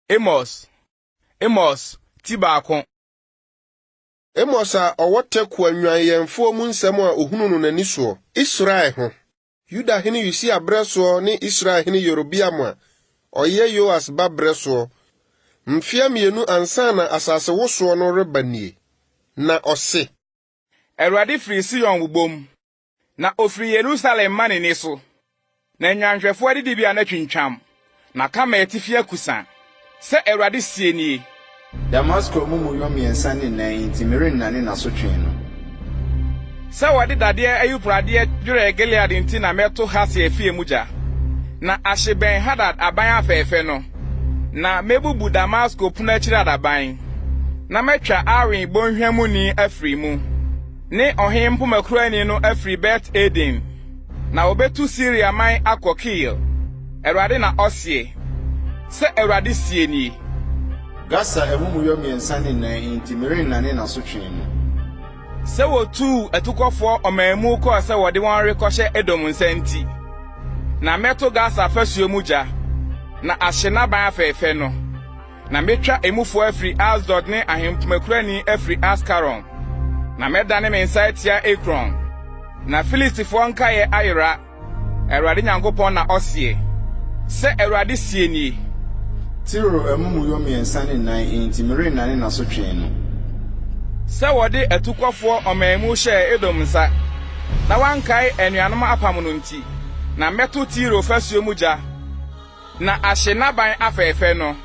Amos, Tibakon. Amos a owotekwa nwanyenfo mu nsem a ohunu no nani so. Israel ho. Yuda hene Usia breso ne Israel hene Yerobiam a oye Yoas ba breso. Mfia mienu ansa na asase woso no rebanie. Na ose. Awurade firi Sion wubom. Na ofiri Yerusalem mane ne so. Na nyanhwefo adidibia na twintwam. Na kama etifia kusa. Se Awurade sie nie. Damascus mumu miensa ne nan inti merennane na so twen no. Se wade dade ayuprade dwere Gilead inti na meto hase afie muja. Na ahyeben Hadad aban afefe no. Na mebubu Damascus punachira adaban. Na metwa Arin bonhwamu ni afri mu. Ne ohempo makurani no afri Bet Eden. Na obetu Syria man akokil. Awurade na osie. Se Awurade sie ni. Gasa emumu miensa ne nan inti merennane na so twen no. Se wotu atukofo omamu ko se wode won rekɔhye Edom nsanti. Na meto Gasa fasuo muja. Na ahyena ban afefe no. Na metwa emufo afri Asdod ne ahempumakurani afri Askaron. Na medane me nsa tia Ekron. Na Filistifo nkaye ayera. Awurade Nyankopɔn na osie. Se Awurade sie ni. Tiro emumu miensa ne nan inti merennane na so twen no. Se wode atukofo omamu hye Edom nsa. Na wankai anuanom apam no nti. Na meto Tiro fasuo muja. Na ahyena ban afefe no.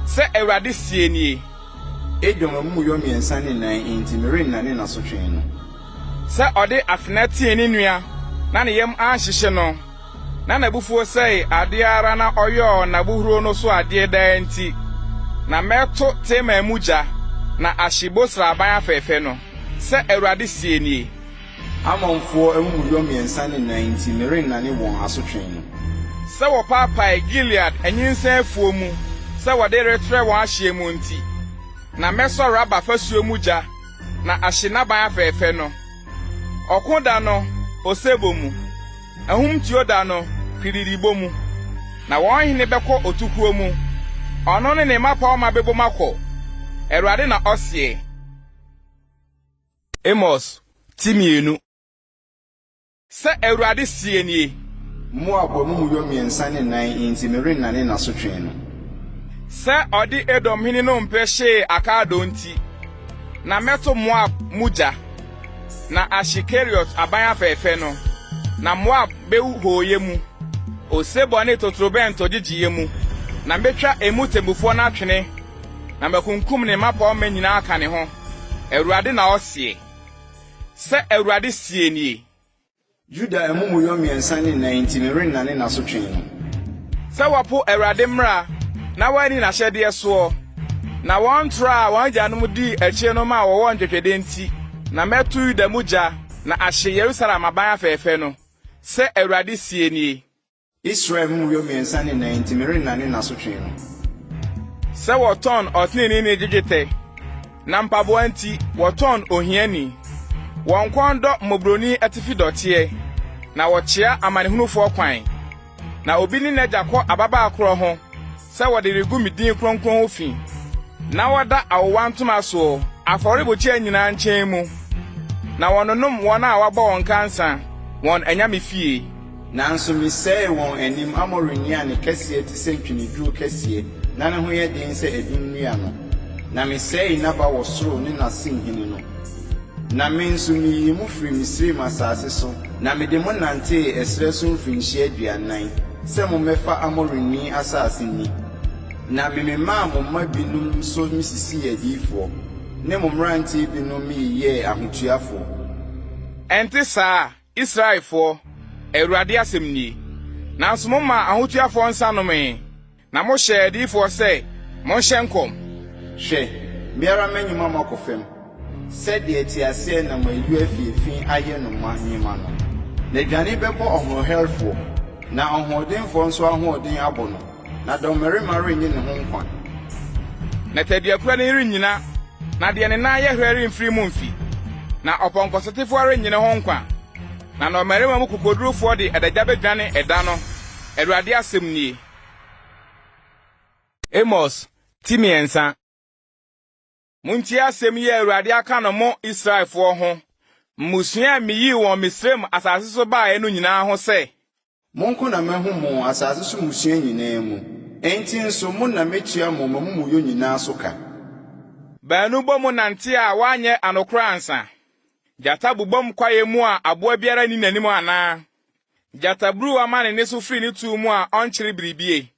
Se Awurade sie ni. Edom emumu miensa ne nan inti merennane na so twen no. Se ode afenati ni nua. Na ne yam anhyehye no. Na nabufuo sei ade ara na oyo na buhuro no so ade da nti. Na meto tema muja. Na ahyebosra ban afefe no. Se Awurade sie ni. Amonfo emumu miensa ne nan inti merennane won asotwen no. Se wo papa Gilead anyinsa afuo mu. Se wo de retre won ahye mu nti. Na meso raba fasuo muja. Na ahyena ban afefe no. Okoda no osebo mu. Ahum tioda no piriribo mu. Na won hene beko otukuo mu. Ono ne ne mapa o mabebo makọ. Awurade na osie. Amos timienu. Se Awurade sie nie. Moab mumu miensa ne nan inti merennane na so twen no. Se odi Edom hene no mpehye akado nti. Na meto Moab muja. Na Ashikeriot aban afefe no. Na Moab bewu hoye mu. Osebo ne totrobento gigiye mu. Na metwa emu tembufo na atwene. Na makunkum ne mapa o manyina aka ne ho. Awurade na osie. Se Awurade sie nie. Juda emumu miensa ne nan inti merennane na so twen no. Se wapo Awurade mra na wani na hyede so. Na won tra wan janom di akye no ma wo ntwetwede nti. Na metu Yuda muja na ahye Yerusalem aban afefe no. Se Awurade sie nie. Israel mumu miensa ne nan inti merennane na so twen no. Se woton otnini ne gigete. Na mpabo anti woton ohiani. Won kondo mobroni atifi dotie. Na wochia amanehunufo kwan. Na obi ni nagyakọ ababa akro ho. Se wode regu midin kronkron ofi. Na woda awwantuma so aforebochi anyina nchen mu. Na wononom won a waba won kansa won anyame fie. Nanso misɛe won anim amorini a ne kɛseɛ te sɛ ntweneduro kɛseɛ na ne ho yɛ den sɛ edum nua no. Na misɛe naba wɔ soro ne nasenhene no. Na me nso miyi mu firi Misraim asase so. Na mede mo nante esrɛ so mfinhyia aduanan sɛ mo mɛfa amorini asase ni. Na memema mo ma binum so misisi yɛdiifo. Ne mo mmerante binum yɛ ahotuafo. Ente saa Israelfo Awurade asem ni. Nanso mo ma ahotuafo nsa no me. Na mo hyɛ yɛdiifo sɛ mo hyɛ nkom. Hwɛ, biara manyuma makofem. Said the Etiase na my UFF aye no ma nyima no. Na dwane bɛbɔ ɔhoɔherfo na ɔhoɔdenfo nso ahoɔden abɔ no. Na dɔmmarima renye ne ho nkwa. Na tadiakura ne renyina na de ne na yɛ hwɛre mfiri mu mfi. Na ɔpɔnkɔsotefo renyine ho nkwa. Na dɔmmarima mu kokodurufo de adagya bedwane ɛda no. Awurade asɛm nie. Amos Timiensa. Muntie asɛm yi Awurade aka no mo Israelfo ho. Musua miyi wɔ Misraim asase so bae no nyinaa ho sɛ. Monko na mehu mo asase so musua nyinaa mu. Enti nso mo na metua mo mamuyo nyinaa so ka. Baanu bɔ mu nante a wanyɛ anokora ansa. Jata bubom kwaye mu a aboa biara ni nanim ana. Jata buru amane ne so firi ne tu mu a onkyere biribie.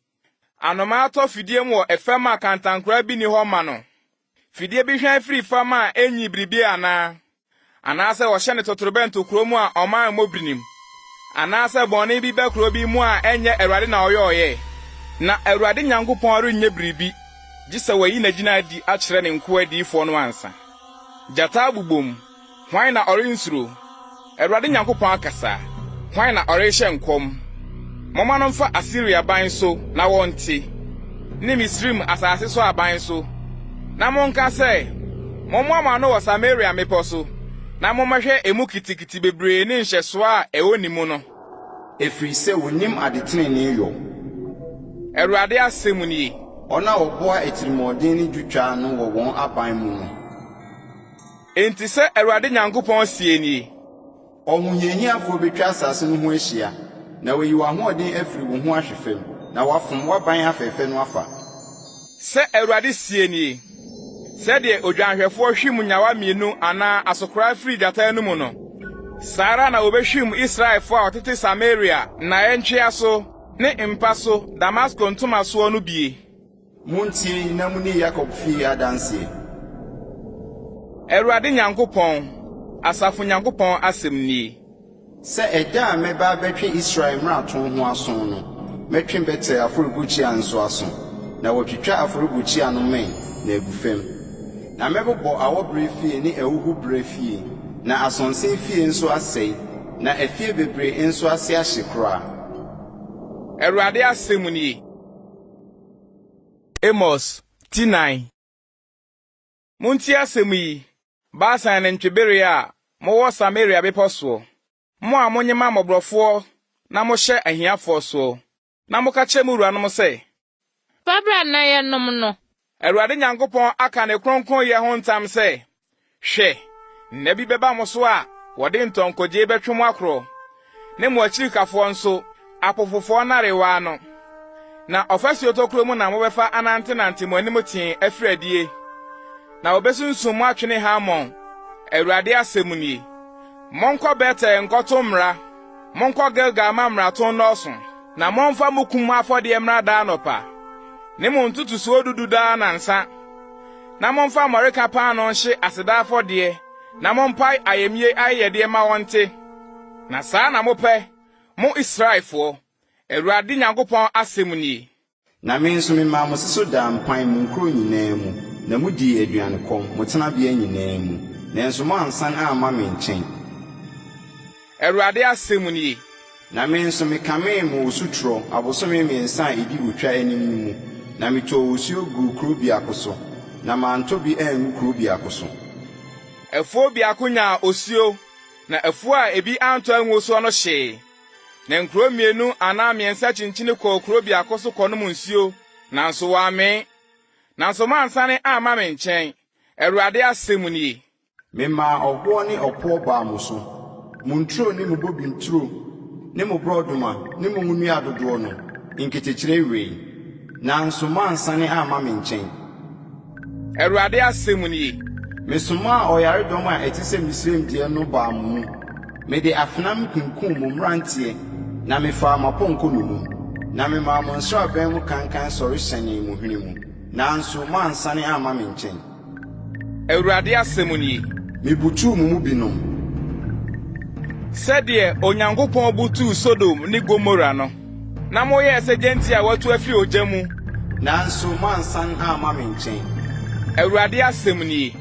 Anoma atɔ fidie mu wɔ efam a kantankora bi ni hɔ ma no. Fidie bi hwan firi fam a enyi biribie ana. Anaasɛ wɔhyɛ ne totorobɛnto kuro mu a ɔman mobrinim. Anaasɛ bɔne bi bɛ kuro bi mu a enye Awurade na ɔyɛ. Na Awurade Nyankopɔn renye biribi. Gye wayi na gyina di akyerɛ ne nko adiyifo no ansa. Jata bubom. Hwan na ɔrensuro? Awurade Nyankopɔn akasa. Hwan na ɔrehyɛ nkɔm? Moma no mfa Asiria ban so na wɔnte. Ne Misraim asase so aban so. Na monka sɛ, mommoama no wɔ Samaria mepɔ so. Na mommɛhwɛ emu kitikiti bebree ne nhyɛso a ɛwɔ ni mu no. Efiri sɛ wonim adetene yɔ. Awurade asɛm ni. Ɔna ɔboa etirimɔden ne dwutwa no wɔ wɔn aban mu no. Enti sɛ Awurade Nyankopɔn sie ni. Ɔhunyehiafo betwa asase no ho ahyia. Na woyi w'ahoɔden afiri wo ho ahwefam. Na wafom w'aban afɛfɛ no afa. Sɛ Awurade sie ni. Sɛdeɛ odwanhwɛfo hwim nyawa mienu ana asokora firi jata no mu no. Sara na obehwim Israelfo a ɔtete Samaria na ɛntwea so ne mpa so Damasco ntoma so no bie. Muntie na muni Yakob fi adanse. Awurade Nyankopɔn, Asafo Nyankopɔn asɛm ni. Sɛ ɛda a mɛba bɛtwe Israel mmarato ho aso no, mɛtwe bɛtɛ afɔrebukyia nso aso, na wɔtwitwa afɔrebukyia no men na agu fam. Na mɛbobɔ awɔbrɛ fie ne ɛwuhu brɛ fie, na asonsen fie nso asɛe, na afie bebree nso ase ahye koraa. Awurade asɛm ni. Amos, T9. Muntie asɛm yi, Basan ne ntwebere a mowɔ Samaria bepɔ so. Mo a monyema mmɔborɔfoɔ na mohyɛ ahiafoɔ so. Na moka kyerɛ mu wuranom sɛ, Babra na yɛnom no. Awurade Nyankopɔn aka ne kronkron yɛ ho ntam sɛ, hwɛ, nna bi bɛba mo so a wɔde ntɔnkogye bɛtwe mo akoro. Ne mo akyirikafoɔ nso apofofoɔ narewa no. Na ɔfasuo tokuro mu na mobɛfa anantenante mo anim tee afiri adie. Na obesunsun mo atwene Hamon. Awurade asɛm ni. Monkɔ Betel nkɔto mmra. Monkɔ Gilgal ma mmrato nɔɔso. Na momfa mukum afɔdeɛ mmra daa nɔpa. Ne mo ntutusuo dudu daa nansa. Na momfa mmɔreka paano nhye aseda afɔdeɛ. Na mompae ayemye ayɛdeɛ ma wɔnte. Na saa na mopɛ, mo Israelfoɔ. Awurade Nyankopɔn asɛm ni. Na me nso mema mo siso da mpan mu nkuro nyinaa mu. Na mudi aduane kɔm mo tenabea nyinaa mu. Nanso mo ansan amma me nkyɛn. Awurade asɛm ni. Na me nso mekame mo osutro abosome mmiɛnsa a edi wotwa anim mu. Na metɔ osuo gu kuro biako so. Na manto bi angu kuro biako so. Efuo biako nya osuo. Na efuo a ebi anto angu so no hye. Na nkuro mienu ana miɛnsa kyenkyene kɔ kuro biako so kɔ no mu nsuo. Nanso wame. Nanso mansane amma me nkyɛn. Awurade asɛm ni. Mema ɔboɔ ne ɔpɔ baa mo so. Munturo ne mo bobinturo ne mo brodoma ne mo nnua dodoɔ no nketekyere wei. Nanso mansane amma me nkyɛn. Awurade asɛm ni. Mesoma ɔyaredɔm a ɛte sɛ Misraim deɛ no baa mo mu. Mede afenam kunkum mo mmeranteɛ na mefa mapɔnkɔ no mu. Na mema mo nsraban mu kankan sɔre hyɛne mo hwene mu. Nanso mansane amma me nkyɛn. Awurade asɛm ni. Mebutu mo mu binom. Sɛdeɛ Onyankopɔn butu Sodom ne Gomora no. Na moyɛ sɛ genti a watu afiri ogya mu. Nanso mansan amma me nkyɛn. Awurade asɛm ni.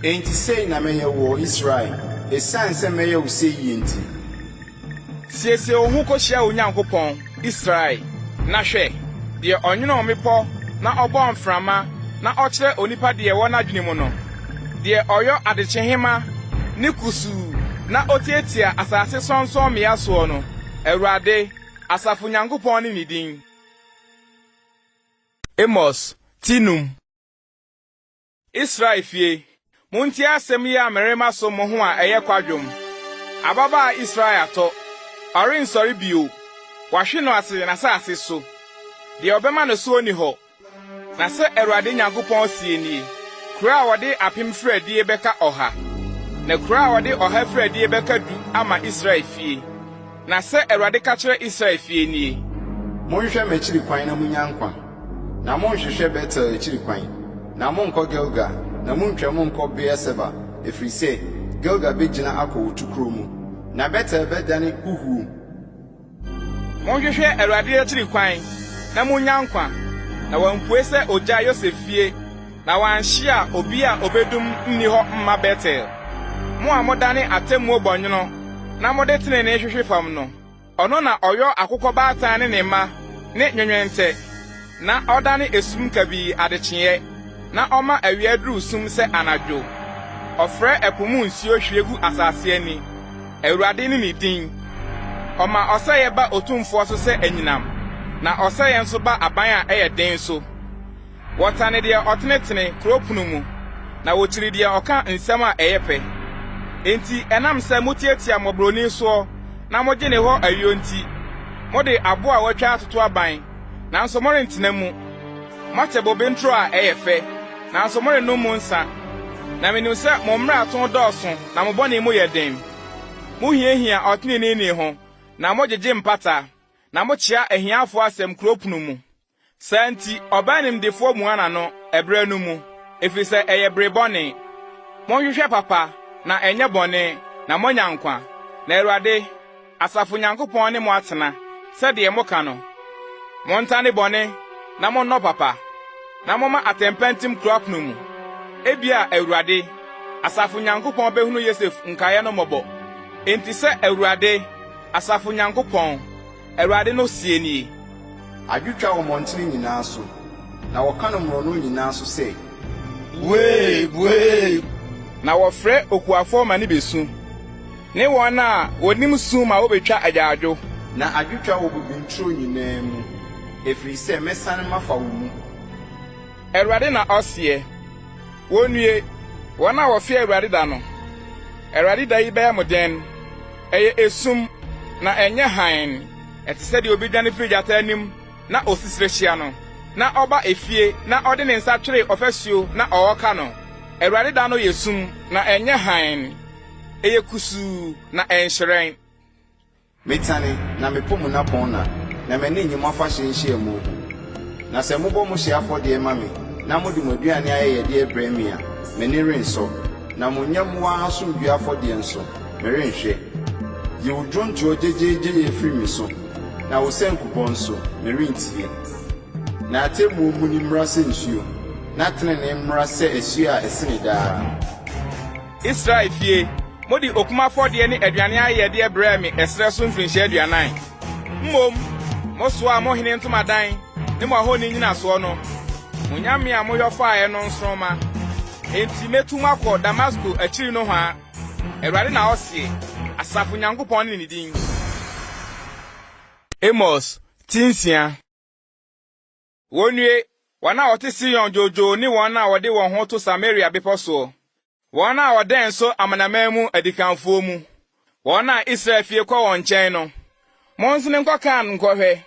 Enti sei na mɛyɛ wɔ Israel. Esiane sɛ mɛyɛ wo sɛ yie nti. Siesie wo ho kɔhyia Onyankopɔn, Israel. Na hwɛ, deɛ ɔnwene omepɔ na ɔbɔ mframa na ɔkyerɛ onipa deɛ wɔ n'adwene mu no. Deɛ ɔyɔ adekyehema ne kusu na otietia asase sɔnsɔn mmea soɔ no. Awurade, Asafo Nyankopɔn ne ne din. Amos, Tinum. Israel fie, munti asem ya merema so mo ho a eye kwadwom. Ababa Israel ato, orin sori bio. Wahwe no ase na saase so. De obema no so ni ho. Na se Awurade Nyankopɔn sie ni. Kura wode apem fradi beka oha. Na kura wode oha fradi beka du ama Israel fie. Na se Awurade ka kire Israel fie ni. Monhwɛ machiri kwan na munyankwa. Na monhwehwɛ Betel achiri kwan. Na monkɔ Gilgal, na montwa monkɔ Beerseba. Efiri se Gilgal begina akɔ otukuro mu. Na Betel bedane huhu. Monhwehwɛ Awurade achiri kwan na munyankwa. Na wampue se ogya Yosef fie. Na wanhia obi a obedum nni hɔ mma Betel. Mo a modane atemmu obonyono na mode tene ne hwehwe fam no. Ono na oyo akokɔ baatan ne ne ma ne nwenwente. Na odane esum kabi adekye. Na oma awia duru sum se anadwo. Ofre epomu nsuo hwegu asase ani. Awurade ne ne din. Oma oseye ba otumfo so se anyinam. Na oseye nso ba aban a eye den so. Wotane de otenetene kropunu mu. Na wochiri de oka nsem a eye pe. Enti enam se mutietia mobroni so na moje ne ho ayonti. Mode abo a watwa atoto aban. Na nso morentena mu. Mate bobentro a eye fe. Na nso more no mu nsa. Na menu se mo mra aton dɔɔso na mo bɔne mu yɛ den. Mo hiahia ɔtene ne ho. Na mo gyegye mpata. Na mo kyia ahiafo asɛm kropunu mu. Santi obanim defo mu ana no ebre no mu. Efi se eye brebɔne. Mo hwehwɛ papa na enye bɔne na mo nyankwa. Na Awurade asafo Nyankopɔn ne mo atena. Se de mo ka no. Mo ntane bɔne na mo no papa. Na mo ma atempentim kropunu mu. Ebia Awurade asafo Nyankopɔn behunu Yosef nkaye no mɔbɔ. Enti se Awurade asafo Nyankopɔn Awurade no sie ni. Adwutwa wo montene nyinaa so. Na wɔka no mmoro no nyinaa so se, Wee. Na wɔfrɛ okuafo ma ne besu. Ne wɔn a wonim su ma wobetwa agyaadwo. Na adwutwa wo bubintro nyinaa mu. Efiri se mesane mafa wo mu. Awurade na ɔsie. Wonue wɔn a wɔfe Awurade da no. Awurade da yi bɛyɛ moden. Ɛyɛ esum na ɛnyɛ han. Ɛte sɛ de obi dwane firi gyata anim na osisire hyia no. Na ɔba efie na ɔde ne nsa twere ɔfasuo na ɔwɔka no. Awurade da no yɛ sum na ɛnyɛ han. Ɛyɛ kusu na ɛnhyerɛn. Metane na mepomu na pɔnna. Na mene nyima fa hyenhyɛ mu. Na sɛ mobɔ mo hye afɔde ma me. Na mode mo aduane ayɛ de ebrɛ me a. Mene renso. Na mo nyamwa asomdue afɔde nso. Merenhwɛ. Ye wodwonto jejeje ye firi me so. Na wo senkubɔ nso merentie. Na atemu mu ni mmra sɛ nsuo. Na tene ne mmra sɛ asuo a ɛsene daa. Israel fie, modi okuma fɔde ne aduane ayɛ de ebrɛ me ɛsrɛ so mfinhyɛ aduanan. Mmom, mo so a mo hene ntomadan, ne mo ahoni nyina so no. Munyame a mo yɔfaae no nsroma. Enti metum akɔ Damasco akiri no ha. Awurade na ɔsie, asafo Nyankopɔn ne ne din. Amos, tinsia. Wonue, wɔn a wɔte Sion jojo ne wɔn a wɔde wɔn ho to Samaria bepɔ so. Wɔn a wɔdɛn so amanaman mu adikanfo mu. Wɔn a Israel fie kɔ wɔn nkyɛn no. Monsene nkɔ kan nkɔhwɛ.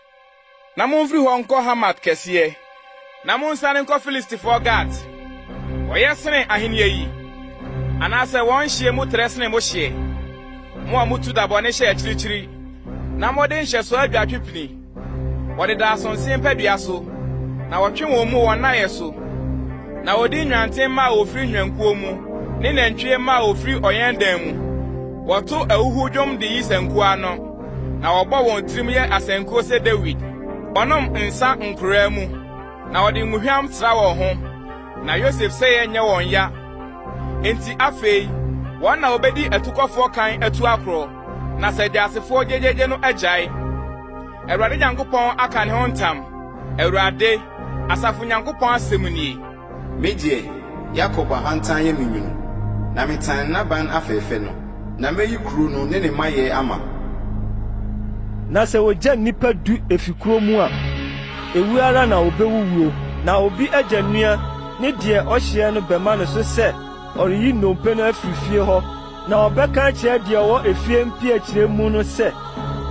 Na momfiri hɔ nkɔ Hamat kɛseɛ. Na monsane nkɔ Filistifo Gat. Wɔyɛ sene ahenia yi. Anasɛ wɔn hye mu trɛ sene mo hye. Mo a mutu da bɔne hyɛ akyirikyiri. Na mode nhyɛ so adwatwepini. Wɔde da asonsen padua so. Na wɔtwe wɔn mu wɔn nayɛ so. Na wɔde nwanten ma ofiri nwankuo mu. Ne nantwie ma ofiri ɔyɛndan mu. Wɔto awuhu dwom de yi sankua no. Na wɔbɔ wɔn tirim yɛ asankuo sɛ David. Wɔnom nsa nkora mu. Na wɔde nguhwam tra wɔn ho. Na Yosef sɛ yɛnyɛ wɔn ya. Enti afei, wɔn na obedi atukɔfoɔ kan atu akoro. Na sɛ gyasefo gyegyeje no agyae. Awurade Nyankopɔn aka ne ho ntam. Awurade, asafo Nyankopɔn asɛm nie. Medie, Yakob ahantan yɛ menwunu. Na metan n'aban afɛɛfɛ no. Na meyi kuro no ne ne mayɛ ama. Na sɛ wogya nnipa du efi kuro mu a, ewu ara na obewuwuo. Na obi agya nnua ne deɛ ɔhyɛ no bɛma no so sɛ ɔreyi nnompe no afiri fie hɔ na ɔbɛka kyerɛ deɛ ɔwɔ efie mpi akyire mu no sɛ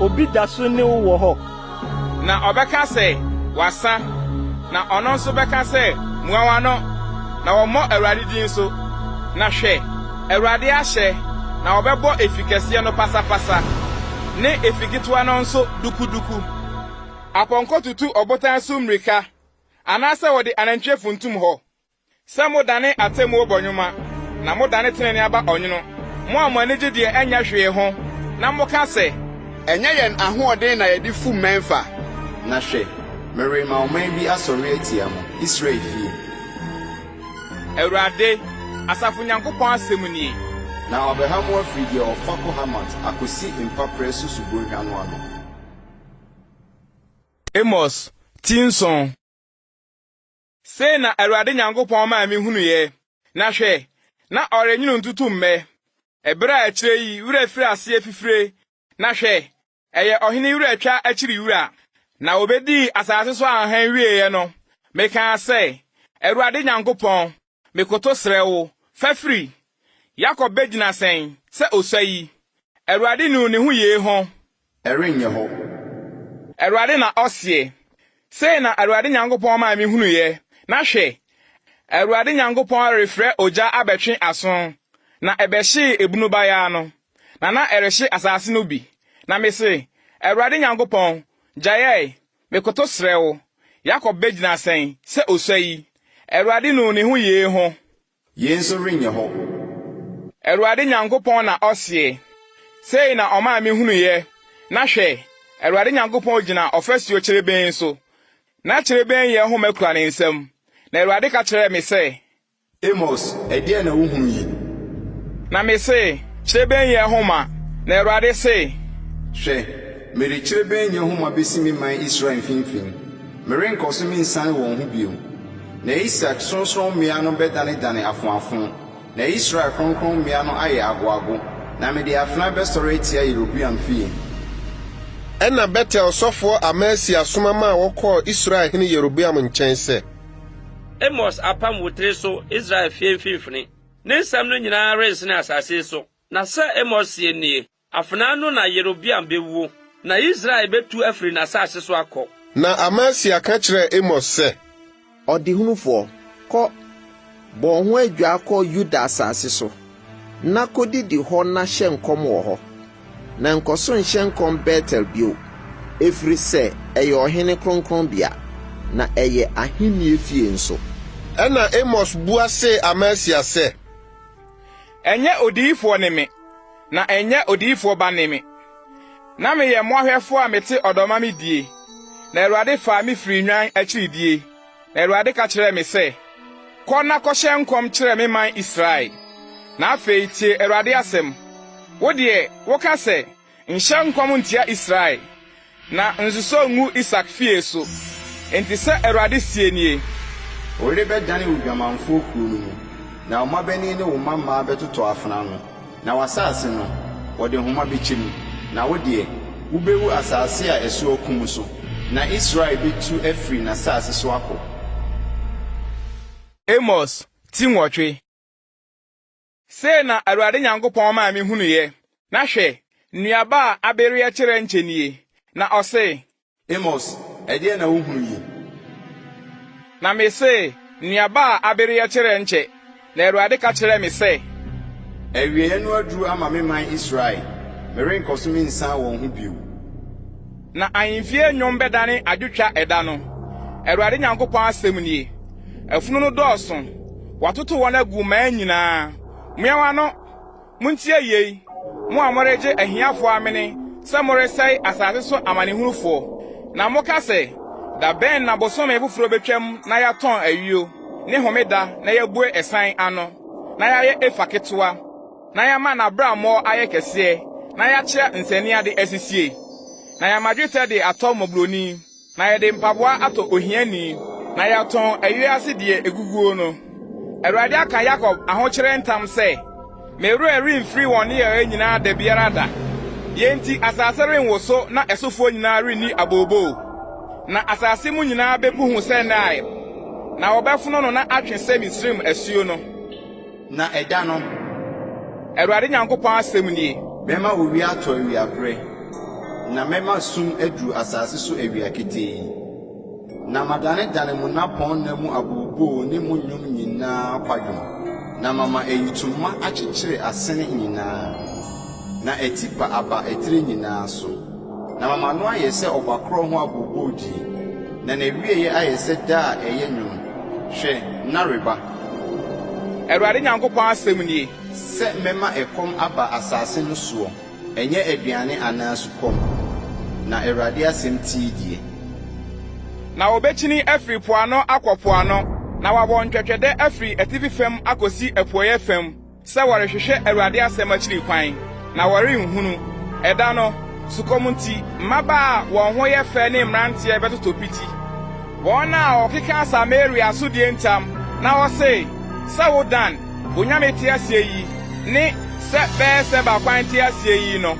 obi da so ne wo wɔ hɔ na ɔbɛka sɛ wasa na ɔno nso bɛka sɛ muawa no na wɔmmɔ Awurade din so na hwɛ Awurade ahyɛ na ɔbɛbɔ efi kɛseɛ no pasapasa ne efi ketewa no nso dukuduku apɔnkɔ tutu ɔbotan so mmirika anaasɛ wɔde anantwie funtum hɔ sɛ modane atemmuo bɔnwoma na modane tenene aba ɔnwono mo a mo ani gye deɛ ɛnyɛ hwee ho na moka sɛ ɛnyɛ yɛn ahoɔden na yɛde fu mɛmfa na hwɛ merema ɔman bi asɔre atia mo Israel fie Awurade Asafo Nyankopɔn asɛm nie na ɔbɛha mo afiri deɛ ɔfa kɔ Hamat akosi mpaprɛ susu bɔnhwa no ano Amos Tinson Sei na Awurade Nyankopɔn maa me hunu ye na hwɛ na ɔrenyinu ntutu mmɛ ebere a akyire yi wura firi ase afifire na hwɛ ɛyɛ ɔhene wura atwa akyiri wura na obedi asase so ahan wieye no meka sɛ Awurade Nyankopɔn mekoto srɛwo fafiri Yakob begina sɛn sɛ osayi Awurade nu ne hu ye ho ɛrenyɛ hɔ Awurade na ɔsie sei na Awurade Nyankopɔn maa me hunu ye na hwɛ Awurade Nyankopɔn refrɛ ogya abɛtwe aso na ɛbɛhye ebunu baya no na ɛrehye asase no bi na me se Awurade Nyankopɔn gyaye mekoto srɛwo Yakob begina sɛn sɛ osayi Awurade nu ne hu ye ho yɛn nso renyɛ hɔ Awurade Nyankopɔn na ɔsie sei na ɔmaa me hunu ye na hwɛ Awurade Nyankopɔn gyina ɔfasuo kyereben so na kyereben yɛ ho makura ne nsam na Awurade ka kyerɛ me sɛ Amos ɛdeɛ na wohunu yi na me se kyereben yɛ ho ma na Awurade se hwɛ mere kyereben yɛ ho ma besi me man Israel mfimfini merenkɔ so mensan wɔn ho bio na Isak sonson mmea no bɛdane afoafo na Israel kronkron mmea no ayɛ agoago na mede afena bɛsɔre atia Yeroboam fie ɛna Betel sɔfoɔ Amasia soma ma wɔkɔɔ Israel hene Yeroboam nkyɛn sɛ Amos apam wotire so Israel fie mfimfini ne nsɛm no nyinaa rensene asase so na sɛ Amos sie nie afena no na Yeroboam bewuo na Israel betu afiri n'asase so akɔ na Amasia ka kyerɛ Amos sɛ ɔdehunufoɔ kɔ bɔ ho adwa kɔ Yuda asase so na kodidi hɔ na hyɛ nkɔm wɔ hɔ na nkɔso nhyɛ nkɔm Betel bio efiri sɛ ɛyɛ ɔhene kronkronbea na ɛyɛ ahenni fie nso ɛna Amos bua se Amasia sɛ ɛnyɛ odiyifoɔ ne me na ɛnyɛ odiyifoɔ ba ne me na meyɛ mmoahwɛfo a mete ɔdɔma me die na Awurade fa me firi nwan akyiri die na Awurade ka kyerɛ me sɛ kɔ na kɔhyɛ nkɔm kyerɛ me man Israel na afei tie Awurade asɛm wo deɛ woka sɛ nhyɛ nkɔm ntia Israel na nsuso ngu Isak fie so enti sɛ Awurade sie nie ɔre bɛdane odwamanfoɔ kuo no mu na wo mabɛni ne wo mamma bɛtotɔ afena no na wasase no wɔde nhoma bɛkyɛ mu na wo deɛ wobɛwu asase a ɛso akum so na Israel betu afiri n'asase so akɔ Amos Tinwɔtwe sei na Awurade Nyankopɔn maa me hunu ye na hwɛ nnuaba a abere kyerɛ nkyenie na ɔse Amos ɛdeɛ na wohunu yi na me se nnuaba a abere kyerɛ nkyɛ na Awurade ka kyerɛ me sɛ awiei no aduru ama me man Israel merenkɔ so mensan wɔn ho bio na ahemfie nnwom bɛdane adwotwa ɛda no Awurade Nyankopɔn asɛm nie afunu no dɔɔso watoto wɔn agu maa nyinaa mmeawa no muntie yei mo a moregye ahiafo amene sɛ moresɛe asase so amanehunufoɔ na moka sɛ da bɛn na bosome foforo betwam na yɛatɔn awio ne homeda na yɛbue ɛsan ano na yɛayɛ efa ketewa na yɛma na brammɔ ayɛ kɛseɛ na yɛakyerɛ nsania de asisie na yɛamadwetɛ de atɔ mobroni na yɛde mpaboa atɔ ohiani na yɛatɔn awiase deɛ eguguo no Awurade aka Yakob ahokyerɛ ntam sɛ meru ɛrimfiri wɔn ne yɛn nyinaa da biara da yenti asase renwo so na ɛsofoɔ nyinaa renni abobo na asase mu nyinaa bebuhu sɛ nae na wɔbɛfono no na atwe sɛ Misraim asuo no. Na ɛda no, Awurade Nyankopɔn asɛm nie. mɛma owia atɔ awiaberɛ, na mɛma sum aduru asase so awia ketee. Na madane mu napɔn na mu abooboo ne mu nnwom nyinaa kwadwom, na mama ayitoma akyekyere asene nyinaa, na atipa aba etire nyinaa so. Na mama no ayɛ sɛ ɔbakorɔ ho abooboo dii, na n'awieyɛ ayɛ sɛ da a ɛyɛ nnwom. Hwɛ na reba. Awurade Nyankopɔn asɛm nie. Sɛ mɛma ɛkɔm aba asase no soɔ, ɛnyɛ aduane anaa sukɔm, na Awurade asɛm tii die. Na wɔbɛkyini afiri poano akɔ poano, na wɔabɔ ntwɛtwɛdɛ afiri atifi fam akosi apuoyɛ fam, sɛ wɔrehwehwɛ Awurade asɛm akyiri kwan, na wɔrenhunu. Ɛda no, sukɔm nti, mmabaa a wɔn ho yɛ fɛ ne mmeranteɛ bɛtotɔ piti. Wɔn a wɔkeka Samaria so die ntam, na wɔse, sɛ wo Dan, Onyame te aseɛ yi, ne sɛ bɛyɛ sɛ bakwan te aseɛ yi no,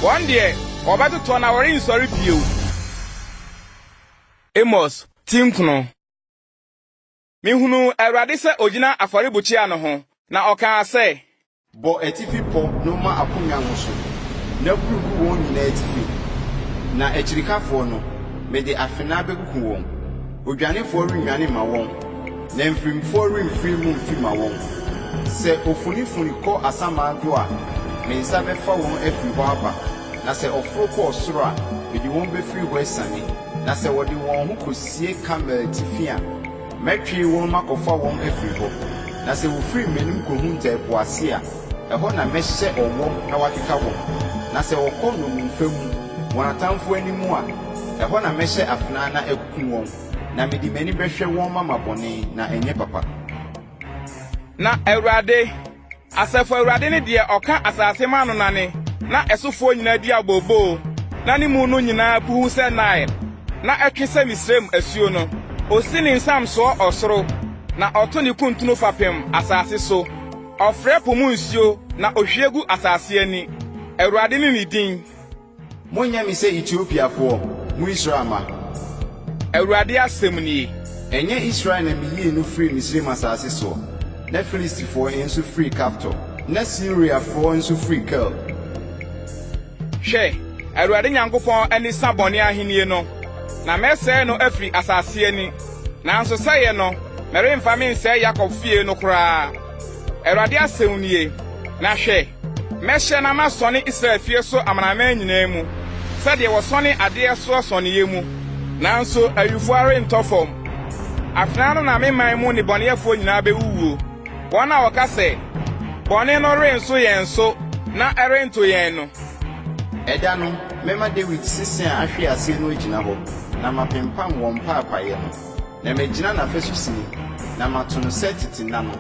wɔn deɛ wɔbɛtotɔ na wɔrensɔre bio. Amos Tinkuno. Mihunu Awurade sɛ ogyina afɔrebukyia no ho, na ɔkaa sɛ, bɔ atifi pɔ no ma akonnwa no so, na kurugu wɔn nyinaa atifi. Na akyirikafoɔ no, mede afenaa bɛkuku wɔn. Odwanefoɔ renwane ma wɔn, na mfirimfoɔ remfiri mu mfi ma wɔn. Sɛ ofunifuni kɔ asamando a, me nsa bɛfa wɔn afiri hɔ aba. Na sɛ ɔforo kɔ ɔsoro a, mede wɔn bɛfiri hɔ asiane. Na sɛ wɔde wɔn ho kɔsie Kamel tifi a, mɛtwee wɔn makɔfa wɔn afiri hɔ. Na sɛ wofiri m'anim kɔhu ntɛɛpoase a, ɛhɔ na mɛhyɛ ɔwɔ na wakeka wɔn. Na sɛ wɔkɔ nnommumfa mu, wɔn atamfo anim a, ɛhɔ na mɛhyɛ afenaa na akukum wɔn. Na mede m'ani bɛhwɛ wɔn mama bɔne na ɛnyɛ papa. Na Awurade, Asafo Awurade ne deɛ ɔka asase ma no nane, na ɛsofoɔ nyinaa di abooboo, na ne mu no nyinaa puhu sɛ Nile, na ɛtwe sɛ Misraim asuo no. Osi ne nsam soɔ ɔsoro, na ɔto ne kuntunu fapem asase so. Ɔfrɛ po mu nsuo, na ohwie gu asase ani. Awurade ne ne din. Monyɛ me sɛ Etiopiafoɔ, mu Israel ma. Awurade asɛm nie. Ɛnyɛ Israel na miyii no firi Misraim asase so, na Filistifoɔ nso firi Kaftor, na Syriafoɔ nso firi Kel. Hwɛ, Awurade Nyankopɔn ani sa bɔne ahenni no, na mɛsɛe no afiri asase ani. Nanso sɛeɛ no, meremfa me nsɛe Yakob fie no koraa. Awurade asɛm nie. Na hwɛ, mɛhyɛ na masɔne Israel fie so amanaman nyinaa mu, sɛdeɛ wɔsɔne adeɛ so sɔneyɛ mu. Nanso awifo rentɔ fam. Afenaa no na meman mu ne bɔneyɛfoɔ nyinaa bɛwuwuo. Wɔn a wɔka sɛ, bɔne no renso yɛn so, na ɛrento yɛn no. Ɛda no, mɛma David sese a ahwe ase no agyina hɔ, na mapempam wɔn paapaeɛ no. Na magyina n'afɛso sini, na mato no sɛ tete na no,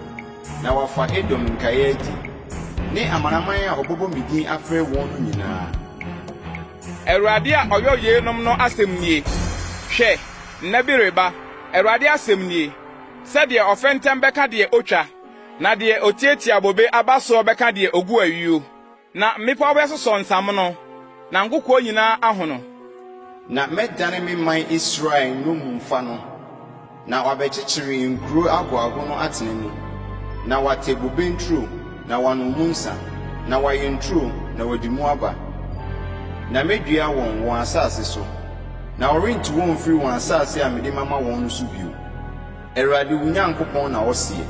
na wɔafa Edom nkaeɛ adi, ne amanaman a ɔbɔbɔ me din afrɛ wɔn no nyinaa. Awurade a ɔyɛ yeinom no asɛm nie. Hwɛ, nna bi reba, Awurade asɛm nie. Sɛdeɛ ɔfɛntɛm bɛka deɛ otwa, na deɛ otietia bobe aba soɔ bɛka deɛ ogu awio. Na mmepɔw bɛsosɔ nsam no, na nkokɔ nyinaa ahono. Na mɛdane me man Israel nnommumfa no, na wabɛkyekyere nkuro agoago no atena mu, na wate bobe nturo, na wanom mu nsa, na wayɛ nturo, na wadi mu aba. Na medua wɔn asase so, na wɔrentu wɔn mfiri wɔn asase a mede mama wɔn no so bio. Awurade wo Nyankopɔn na ɔseɛ.